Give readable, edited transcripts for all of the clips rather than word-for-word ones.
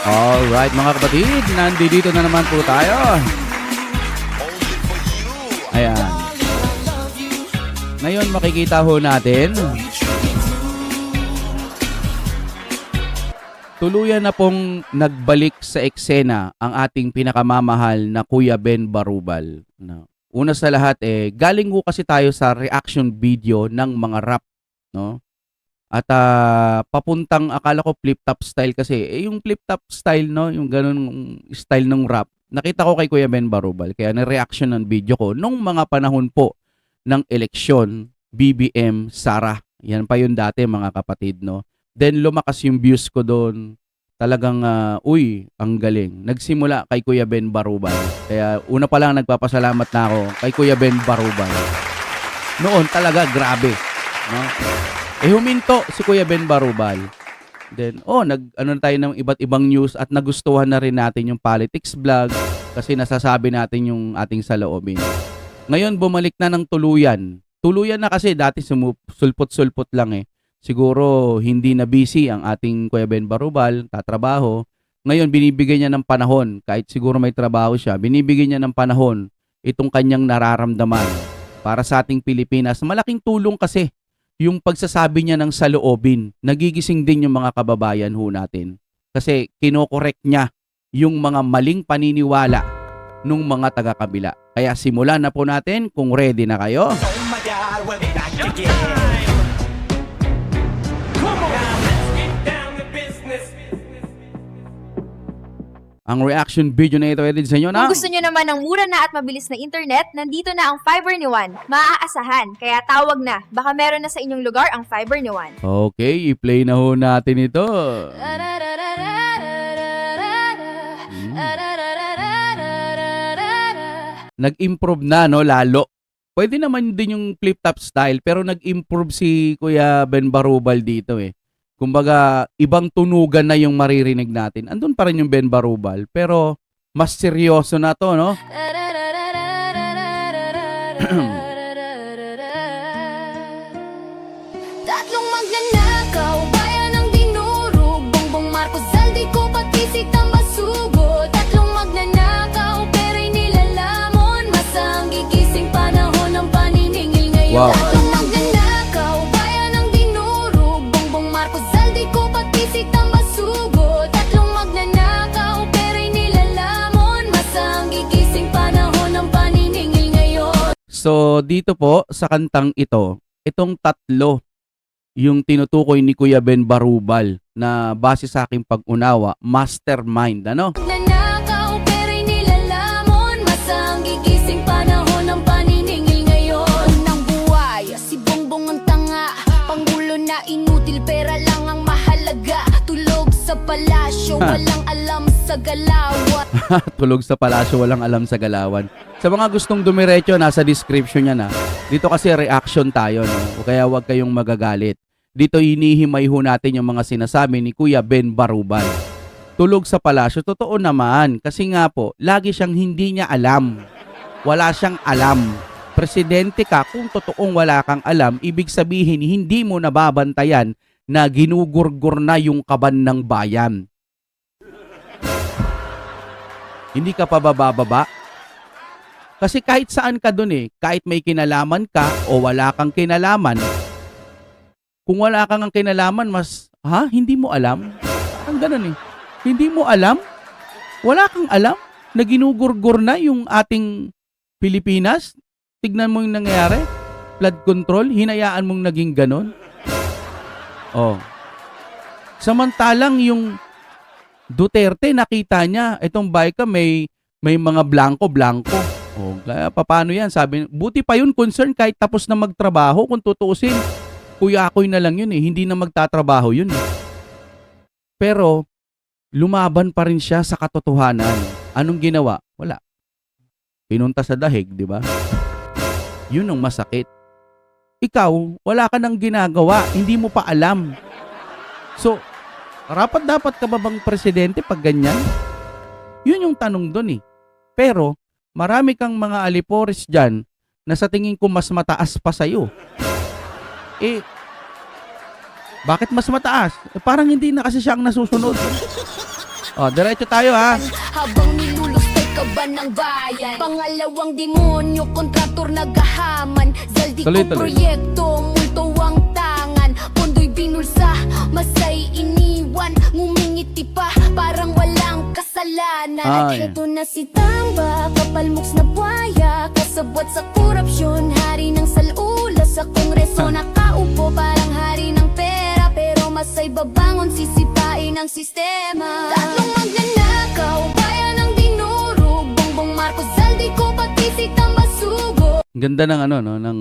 Alright mga kapatid, nandito na naman po tayo. Ayan. Ngayon makikita ho natin, tuluyan na pong nagbalik sa eksena ang ating pinakamamahal na Kuya Ben Barubal. Una sa lahat galing ho kasi tayo sa reaction video ng mga rap, no? At papuntang akala ko flip-top style kasi. Yung flip-top style, no? Yung ganun style ng rap. Nakita ko kay Kuya Ben Barubal. Kaya na-reaction ng video ko nung mga panahon po ng eleksyon, BBM, Sara. Yan pa yun dati mga kapatid, no? Then lumakas yung views ko doon. Talagang, ang galing. Nagsimula kay Kuya Ben Barubal. Kaya una pa lang nagpapasalamat na ako kay Kuya Ben Barubal. Noon talaga, grabe, no? Huminto si Kuya Ben Barubal. Then, nag-ano tayo ng iba't ibang news at nagustuhan na rin natin yung politics vlog kasi nasasabi natin yung ating saloobin. Ngayon, bumalik na ng tuluyan. Tuluyan na kasi dati sulpot-sulpot lang Siguro hindi na busy ang ating Kuya Ben Barubal, tatrabaho. Ngayon, binibigyan niya ng panahon. Kahit siguro may trabaho siya, binibigyan niya ng panahon itong kanyang nararamdaman para sa ating Pilipinas. Malaking tulong kasi yung pagsasabi niya ng saloobin. Nagigising din yung mga kababayan ho natin. Kasi kinokorek niya yung mga maling paniniwala ng mga taga-kabila. Kaya simulan na po natin kung ready na kayo. Oh my God, we'll be back again. Ang reaction video na ito ay din sa inyo na. Kung gusto nyo naman ng mura na at mabilis na internet, nandito na ang Fiber ni Juan. Maaasahan, kaya tawag na. Baka meron na sa inyong lugar ang Fiber ni Juan. Okay, i-play na ho natin ito. Nag-improve na, no, lalo. Pwede naman din yung flip-top style, pero nag-improve si Kuya Ben Barubal dito Kumbaga, ibang tunugan na yung maririnig natin. Andun pa rin yung Ben Barubal, pero mas seryoso na to, no? Tatlong magnanakaw, bayan ng dinurog, Bongbong Marcos, Zaldi ko, pati si Tambasugo. Tatlong magnanakaw, pera'y nilalamon, masang gigising panahon ng paniningil ngayon. Wow. Tatlong magnanakaw, bayan ng dinurog, Bongbong Marcos, Zaldi ko, pati si Tambasugo. Tatlong magnanakaw, pera'y nilalamon, masang gigising panahon ng paniningil ngayon. So, dito po, sa kantang ito, itong tatlo, yung tinutukoy ni Kuya Ben Barubal na base sa aking pag-unawa, mastermind, ano? Magnanakaw, pera'y nilalamon, masang gigising panahon ng paniningil ngayon. Ng buhay, si Bongbong ang tanga, pangulo na inutil, pera lang ang mahalaga. Tulog sa palasyo, walang alam sa galawan. Tulog sa palasyo, walang alam sa galawan. Sa mga gustong dumiretso, nasa description niya na. Dito kasi reaction tayo, no? O kaya huwag kayong magagalit. Dito hinihimay ho natin yung mga sinasabi ni Kuya Ben Barubal. Tulog sa palasyo, totoo naman. Kasi nga po, lagi siyang hindi niya alam. Wala siyang alam. Presidente ka, kung totoong wala kang alam, ibig sabihin hindi mo nababantayan na ginugurgur na yung kaban ng bayan. Hindi ka pa bababa? Kasi kahit saan ka dun kahit may kinalaman ka o wala kang kinalaman, kung wala kang ang kinalaman, hindi mo alam? Ang ganun Hindi mo alam? Wala kang alam na ginugurgur na yung ating Pilipinas? Tignan mo yung nangyayari. Flood control, hinayaan mong naging ganun. Samantalang yung Duterte, nakita niya, itong Baika may mga blanco-blanco. Kaya paano yan? Sabi, buti pa yun concern kahit tapos na magtrabaho. Kung tutuusin, kuya-akoy na lang yun hindi na magtatrabaho yun Pero, lumaban pa rin siya sa katotohanan. Anong ginawa? Wala. Pinunta sa dahig, di ba? Yun ang masakit. Ikaw, wala ka nang ginagawa. Hindi mo pa alam. So, dapat ka ba bang presidente pag ganyan? Yun yung tanong dun Pero, marami kang mga alipores dyan na sa tingin ko mas mataas pa sa'yo. Bakit mas mataas? Parang hindi na kasi siya ang nasusunod. Diretso tayo ha. Habang nilulustay ka ba ng bayan? Pangalawang demonyo, kontraktor naghahaman. Zaldi Tuloy, kong tuloy. proyekto, multo ang tangan. Pondo'y binulsa, masay iniwan. Ngumingiti pa, parang walang kasalanan. At Ay. heto na si Tamba, kapalmoks na buhaya. Kasabwat sa korupsyon, hari ng salula. Sa kongreso nakaupo, parang hari ng pera. Pero masay babangon, sisipain ang sistema. Tatlong magnanakaw, bayan ng dinurog. Bongbong Marcos, Zaldi ko, pati si Tamba sugo. Ganda ng ano no, ng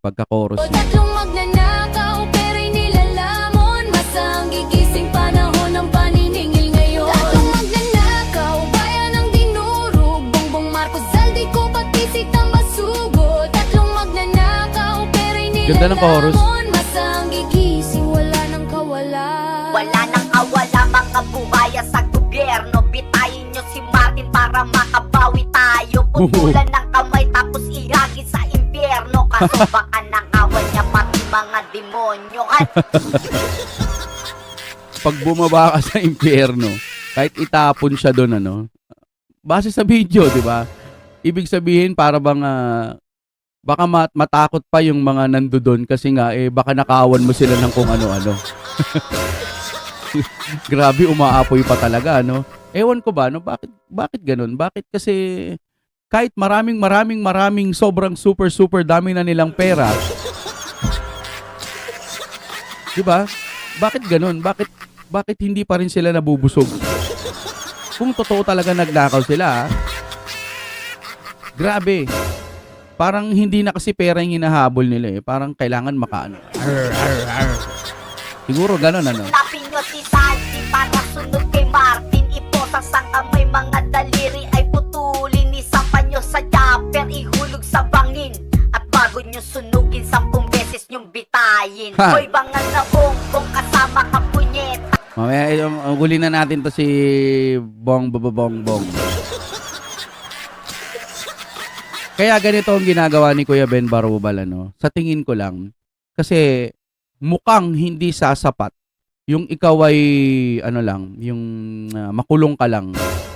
pagka-chorus. Tatlong magnanakaw, pera'y nilalamon. Masang gigising panahon ng paniningil ngayon. Tatlong magnanakaw, bayan ng dinurog. Bongbong Marcos, Zaldi ko, pati si Tamba sugo. Tatlong magnanakaw, pera'y Ganda ng chorus. nilalamon. Masang gigising, wala nang kawalan. Wala nang awala mga buhaya sa gobyerno. Bitayin nyo si Martin para makabawi tayo. Putulan ng kamay tapos ihagis sa impyerno. Kaso baka nakawan niya pati mga demonyo. At Pag bumaba ka sa impyerno, kahit itapon siya doon ano, base sa video, di ba? Ibig sabihin para bang baka matakot pa yung mga nandoon kasi nga baka nakawan mo sila ng kung ano-ano. Grabe, umaapoy pa talaga, no? Ewan ko ba, no? Bakit ganun? Bakit kasi kahit maraming sobrang super dami na nilang pera, di ba? Bakit ganun? Bakit hindi pa rin sila nabubusog? Kung totoo talaga nagnakaw sila, grabe. Parang hindi na kasi pera yung hinahabol nila eh. Parang kailangan makaano. Siguro ganun ano. napin nyo si Zaldi para sunod kay Martin. Iposang sa kamay mga daliri ay putulin. Isapan nyo sa chopper, ihulog sa bangin. At bago nyo sunugin, 10 beses nyong bitayin. Ha. Hoy bangal na bongbong kasama ka punyeta. Mamaya, huli na natin to si Bong. Kaya ganito ang ginagawa ni Kuya Ben Barubal, ano? Sa tingin ko lang, kasi mukhang hindi sasapat yung ikaw ay, ano lang, yung makulong ka lang.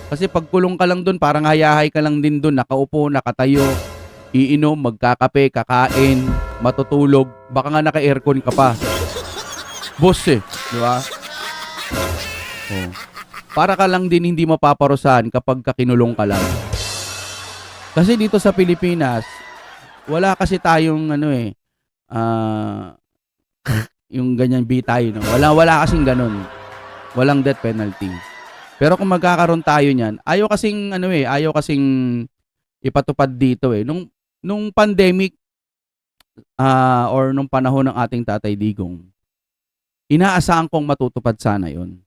Kasi pag kulong ka lang dun, parang hayahay ka lang din dun, nakaupo, nakatayo, iinom, magkakape, kakain, matutulog, baka nga naka-aircon ka pa. Boss eh, di ba? Oh. Para ka lang din hindi mapaparusahan kapag kinulong ka lang. Kasi dito sa Pilipinas, wala kasi tayong ano yung ganyan bitay, no. Wala kasing ganun. Walang death penalty. Pero kung magkakaroon tayo niyan, ayaw kasing ipatupad dito eh. Nung pandemic or nung panahon ng ating Tatay Digong, inaasahan kong matutupad sana 'yon.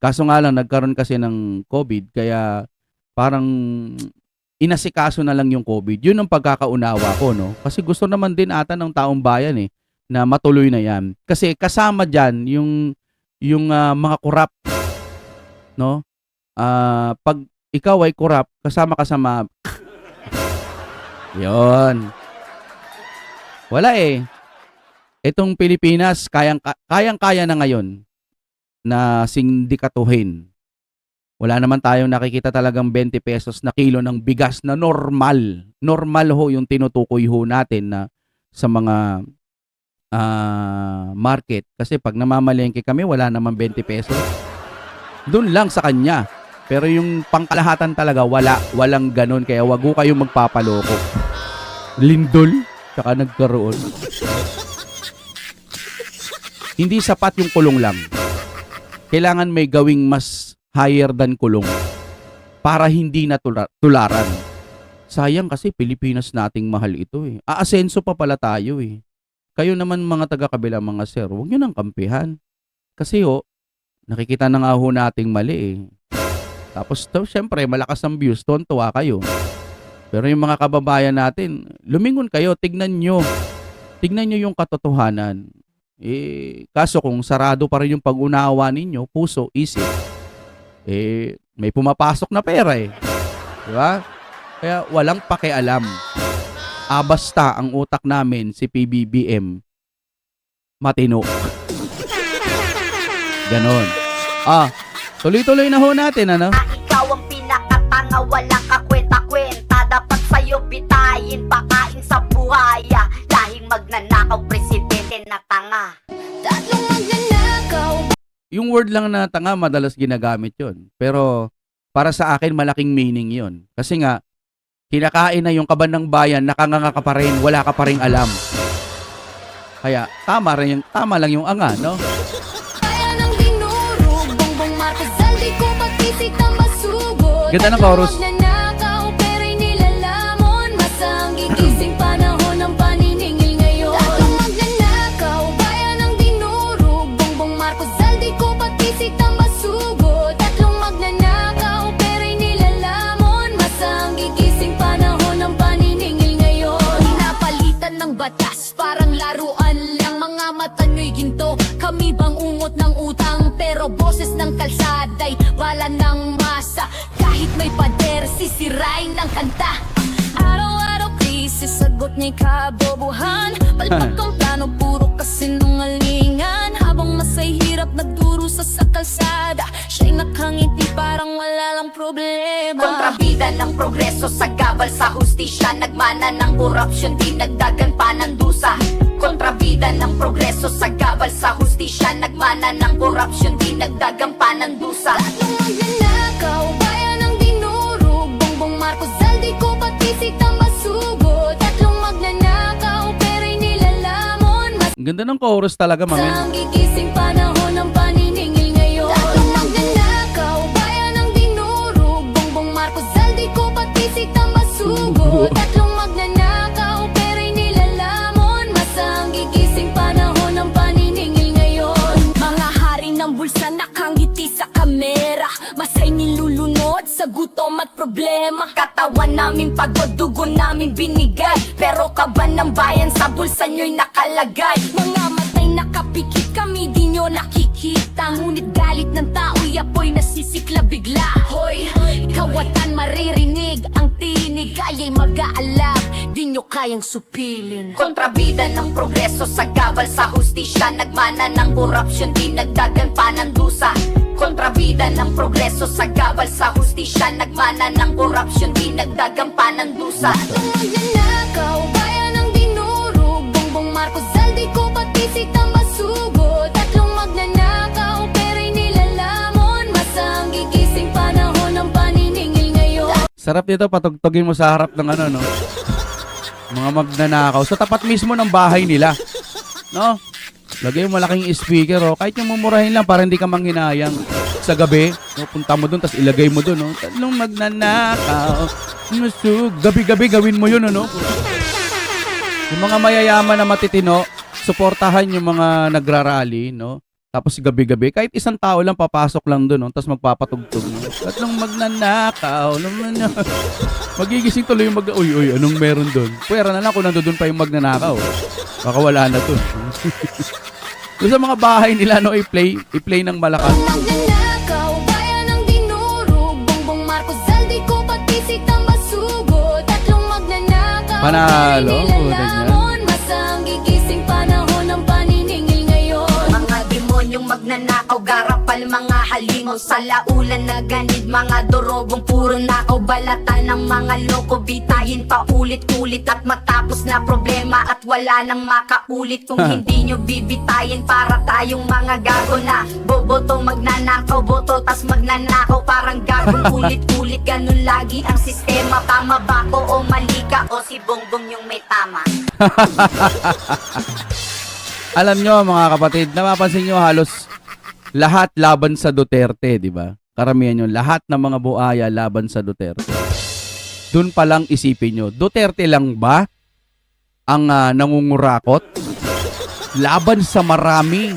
Kaso nga lang, nagkaroon kasi ng COVID, kaya parang inasikaso na lang yung COVID. Yun ang pagkakaunawa ko, no? Kasi gusto naman din ata ng taong bayan eh, na matuloy na yan. Kasi kasama dyan yung mga korap, no? Pag ikaw ay korap, kasama yon. Wala eh. Itong Pilipinas, kayang-kaya na ngayon na sindikatuhin. Wala naman tayong nakikita talagang 20 pesos na kilo ng bigas na normal. Normal ho yung tinutukoy ho natin na sa mga market. Kasi pag namamalengke kami, wala naman 20 pesos. Doon lang sa kanya. Pero yung pangkalahatan talaga, walang ganun. Kaya wag ho kayong magpapaloko. Lindol, tsaka nagkaroon. Hindi sapat yung kulong lang. Kailangan may gawing mas higher than kulong para hindi na tularan. Sayang kasi Pilipinas nating mahal ito eh. Aasenso pa pala tayo eh. Kayo naman mga taga-kabila mga sir, huwag nyo nang kampihan. Kasi nakikita na nga ho nating mali eh. Tapos syempre malakas ang views, tuwa kayo. Pero yung mga kababayan natin, lumingon kayo, tignan nyo yung katotohanan. Kaso kung sarado pa rin yung pag-unawa ninyo, puso, isip, may pumapasok na pera eh. Diba? Kaya walang pakialam. Basta ang utak namin, si PBBM, matino. Ganon. Tuloy-tuloy na ho natin, ano? Ikaw ang pinakatanga, walang kakwenta-kwenta. Dapat sa'yo bitayin, pakain sa buhaya. Lahing magnanakaw, presidente na tanga. Tatlong magnanakaw. Yung word lang na tanga, madalas ginagamit yon. Pero para sa akin, malaking meaning yon. Kasi nga, kinakain na yung kaban ng bayan, nakanganga ka pa rin, wala ka pa rin alam. Kaya tama lang yung anga, no? Kaya nang dinurog, Bongbong Marcos, Zaldi ko patisik ang masugod. Ganda ng chorus. Tatlong magnanakaw, pera'y nilalamon. Masang gigising panahon ng paniningil ngayon. Tatlong magnanakaw, kaya nang dinurog, Bongbong Marcos, Zaldi ko patisik ang masugod. Tatlong magnanakaw, pera'y nilalamon. Masang gigising panahon ng paniningil ngayon. Pinapalitan ng batas, parang laruan lang. Mga mata nyo'y ginto, kami bang ungot ng utang? Pero boses ng kalsada'y bala ng masa. Kahit may pader, sisirain ng kanta. Araw-araw krisis, sagot niya'y kabobohan. Palpak ang plano, puro kasinungalingan. Habang masay hirap, nagdurusa sa kalsada. Siya'y nakangiti, parang wala lang problema. Kontrabida ng progreso sa gabal sa hustisya. Nagmana ng korupsyon, di nagdagan pa ng dusa. Kontrabida ng progreso sa gabal sa hustisya. Nagmana ng korupsyon, di nagdagan pa ng dusa. Tatlong magnanakaw, kaya nang dinurog, Bongbong Marcos, Zaldi ko patisik ang masugod. Tatlong magnanakaw, pera'y nilalamon. Ang ganda ng chorus talaga, mamen. Masang gigising panahon ng paniningil ngayon. Tatlong magnanakaw, kaya nang dinurog, Bongbong Marcos, Zaldi ko patisik ang masugod. Tatlong magnanakaw, pera'y nilalamon. Masang gigising panahon ng paniningil ngayon. Mga hari ng bulsa nakangiti sa kamera. Masay nilulunod sa gutom at problema. Katawan namin pagod, dugo namin binigay. Pero kaban ng bayan sa bulsa nyo'y nakalagay. Mga matay nakapikit, kami di nyo nakikita. Ngunit galit ng tao'y apoy nasisikla bigla. Hoy, kawatan maririnig, ang tinig aya'y mag-aalab. Di nyo kayang supilin. Kontrabida ng progreso sa gabal sa hustisya. Nagmana ng korupsyon, di nagdagan pa ng dusa. Kontrabida ng progreso sa gabal sa hustisya. Nagmana ng korupsyon, di nagdagan pa ng dusa. Tatlong magnanakaw, kaya nang dinurog, Bongbong Marcos, Zaldi ko patisik ang masugod. Tatlong magnanakaw, pera'y nilalamon. Masang gigising panahon ng paniningil ngayon. Sarap nito, patugtugin mo sa harap ng ano, no? Mga magnanakaw. Sa tapat mismo ng bahay nila. No? Lagay mo malaking speaker, oh. Kahit yung mumurahin lang para hindi ka manghinayang sa gabi. No? Punta mo doon, tapos ilagay mo doon, no? Tatlong magnanakaw. Gabi-gabi gawin mo yun, ano? Yung mga mayayaman na matitino, suportahan yung mga nagrarally, no? Tapos gabi-gabi, kahit isang tao lang papasok lang doon, no? Tapos magpapatugtog, no? Tatlong magnanakaw. Magigising tuloy yung uy, anong meron doon? Pwera na lang kung nandoon pa yung magnanakaw. Baka wala na to. Doon sa mga bahay nila, no, i-play ng malakas. Magnanakaw, kaya nang dinurog, Bongbong Marcos, Zaldi ko patisik ang masugod. Tatlong magnanakaw, Panalo, pera'y nilalamon. Masang gigising panahon ng paniningil ngayon. Mga demonyong magnanakaw, garapal mga halimaw. Sa laulan na ganid, mga dorogong puro nakaw. Balatan ng mga loko, bitayin pa ulit-ulit. At matapos na problema at wala nang makaulit. Kung hindi nyo bibitayin, para tayong mga gago na boboto, magnanakaw, boto tas magnanakaw. Parang gagong ulit-ulit, ganun lagi ang sistema. Tama ba ko o mali ka, o si Bongbong yung may tama? Alam nyo, mga kapatid, napapansin nyo halos lahat laban sa Duterte, di ba? Karamihan yun, lahat ng mga buaya laban sa Duterte. Doon pa lang isipin nyo, Duterte lang ba ang nangungurakot? Laban sa marami.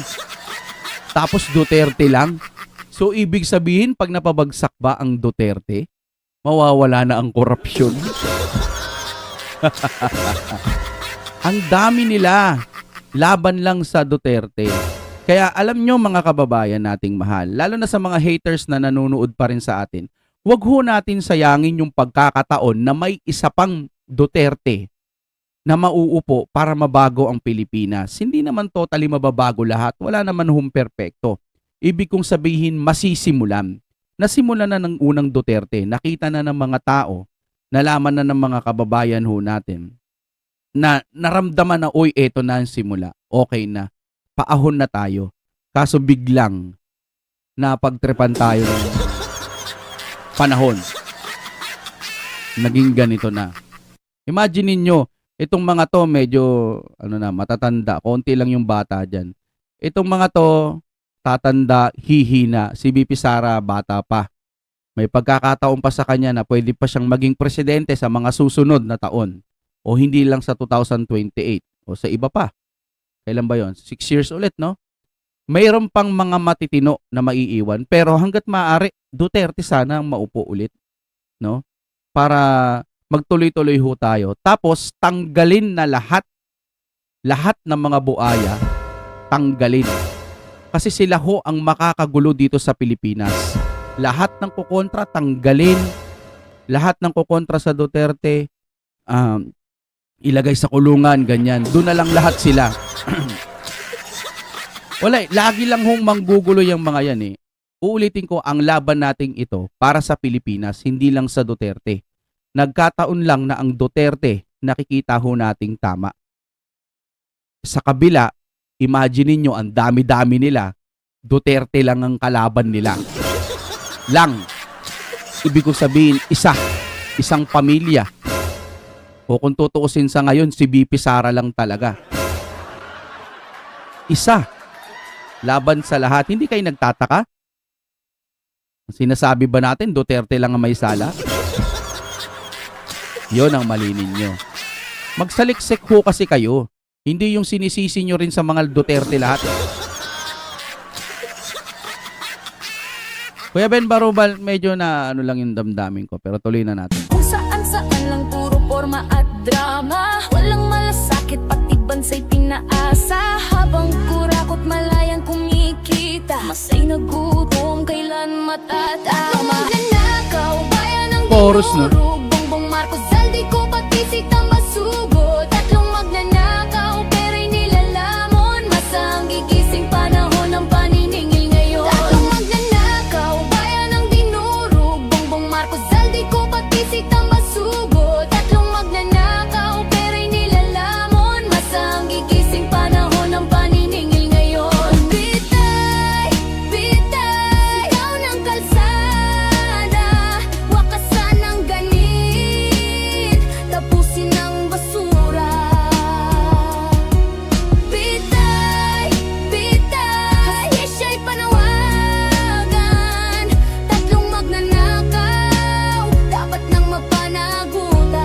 Tapos Duterte lang. So, ibig sabihin, pag napabagsak ba ang Duterte, mawawala na ang korupsyon. Ang dami nila. Laban lang sa Duterte. Kaya alam nyo, mga kababayan nating mahal, lalo na sa mga haters na nanonood pa rin sa atin, wag ho natin sayangin yung pagkakataon na may isa pang Duterte na mauupo para mabago ang Pilipinas. Hindi naman totally mababago lahat. Wala naman hong perpekto. Ibig kong sabihin, masisimulan. Nasimulan na ng unang Duterte. Nakita na ng mga tao, nalaman na ng mga kababayan ho natin, na naramdaman na, uy, eto na ang simula. Okay na. Paahon na tayo. Kaso biglang, napagtripan tayo ng panahon. Naging ganito na. Imagine ninyo, itong mga to medyo matatanda. Konti lang yung bata dyan. Itong mga to, tatanda, hihina. Si BP Sara, bata pa. May pagkakataon pa sa kanya na pwede pa siyang maging presidente sa mga susunod na taon. O hindi lang sa 2028. O sa iba pa. Kailan ba yon? 6 years ulit, no? Mayroon pang mga matitino na maiiwan. Pero hanggat maaari, Duterte sana ang maupo ulit. No? Para magtuloy-tuloy ho tayo. Tapos, tanggalin na lahat ng mga buaya, tanggalin. Kasi sila ho ang makakagulo dito sa Pilipinas. Lahat ng kukontra, tanggalin. Lahat ng kukontra sa Duterte, ilagay sa kulungan, ganyan. Doon na lang lahat sila. Wala, lagi lang hong manggugulo yung mga yan eh. Uulitin ko, ang laban nating ito para sa Pilipinas, hindi lang sa Duterte. Nagkataon lang na ang Duterte, nakikita ho nating tama. Sa kabila, imagine niyo ang dami-dami nila, Duterte lang ang kalaban nila. Lang. Ibig ko sabihin, isang pamilya. O kung tutuusin sa ngayon, si BP Sara lang talaga. Isa. Laban sa lahat. Hindi kayo nagtataka? Sinasabi ba natin, Duterte lang ang may sala? Yon ang mali ninyo. Magsaliksik ho kasi kayo. Hindi yung sinisisi nyo rin sa mga Duterte lahat. Kuya Ben Barubal, medyo na lang yung damdamin ko. Pero tuloy na natin. Kung saan-saan lang puro forma at drama, walang malasakit pati bansay pinaasa. Habang kurakot malayang kumikita, masay nagutom kailan matatama. Magnanakaw, bayan ng Chorus, no? dinurog, Bongbong Marcos, Zaldico, pati si Tambasugo. Tatlong magnanakaw, pera'y nilalamon, masang gigising panahon ng paniningil ngayon. Tatlong magnanakaw, bayan ng dinurog, Bongbong Marcos, Zaldico, pati si Tambasugo. Tatlong magnanakaw, pera'y nilalamon, masang gigising panahon ng paniningil ngayon. Bitay, bitay, ikaw ng kalsada, wakasan ng ganit, tapusin ang basura. Bitay, bitay, siya'y panawagan, tatlong magnanakaw, dapat nang mapanagutan.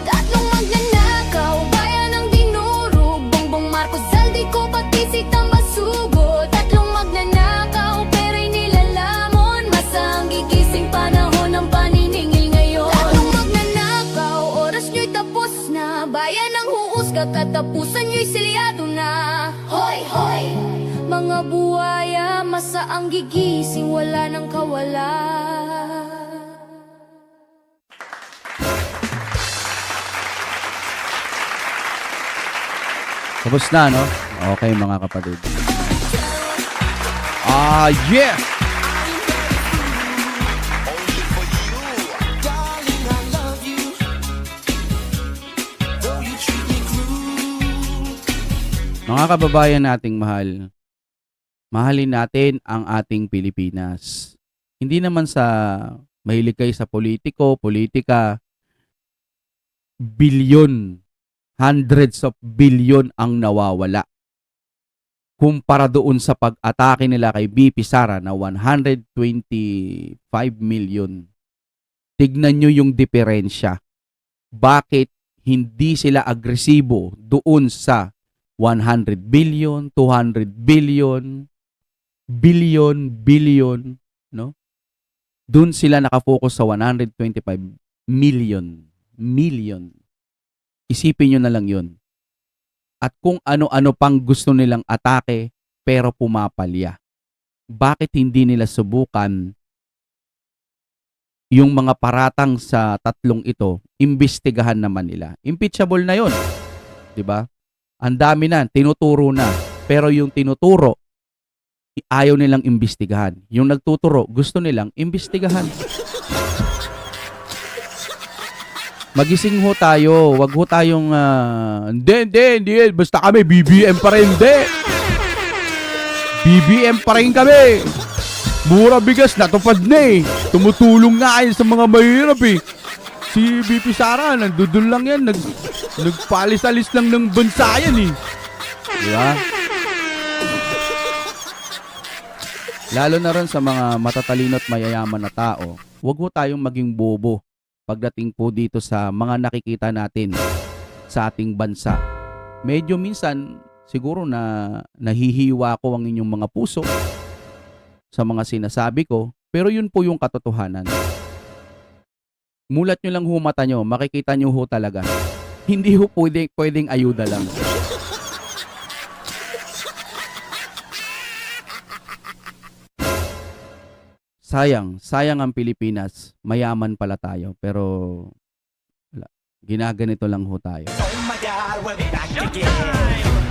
Tatlong magnanakaw, bayan ng dinurog, Bongbong Marcos, Zaldico, pati si Tambasugo. Tatlong magnanakaw, pera'y nilalamon, masang gigising panahon ng paniningil ngayon. Tatlong magnanakaw, oras nyo'y tapos na, bayan ng huusga, katapusan nyo'y silyado na. Hoy, hoy! Mga buhaya, masaang gigising, wala nang kawala. Tapos na, no? Okay, mga kapatid. Yeah! Darling, I love you. Though you treat me cruel. Mga kababayan nating mahal, mahalin natin ang ating Pilipinas. Hindi naman sa mahilig kayo sa politiko, politika, bilyon, hundreds of billion ang nawawala. Kumpara doon sa pag-atake nila kay BP Sara na 125 million. Tignan nyo yung diferensya. Bakit hindi sila agresibo doon sa 100 billion, 200 billion, billion, no? Doon sila nakafocus sa 125 million. Isipin nyo na lang yun. At kung ano-ano pang gusto nilang atake, pero pumapalya. Bakit hindi nila subukan yung mga paratang sa tatlong ito, imbestigahan naman nila? Impeachable na yun. Diba? Ang dami na, tinuturo na. Pero yung tinuturo, ayaw nilang imbestigahan. Yung nagtuturo, gusto nilang imbestigahan. Magising ho tayo. Wag ho tayong, hindi. Basta kami, BBM pa rin. Hindi. BBM pa rin kami. Mura bigas, natupad na eh. Tumutulong nga kayo sa mga mahirap eh. Si BP Sara, nandudun lang yan. Nagpalis-alis lang ng bansa yan eh. Di ba? Lalo na rin sa mga matatalino at mayayaman na tao, huwag ho tayong maging bobo pagdating po dito sa mga nakikita natin sa ating bansa. Medyo minsan, siguro na nahihiwa ko ang inyong mga puso sa mga sinasabi ko, pero yun po yung katotohanan. Mulat nyo lang ho mata nyo, makikita nyo ho talaga. Hindi ho pwedeng ayuda lang. Sayang ang Pilipinas. Mayaman pala tayo, pero wala. Ginaganito lang ho tayo. Oh my God, we'll be back again.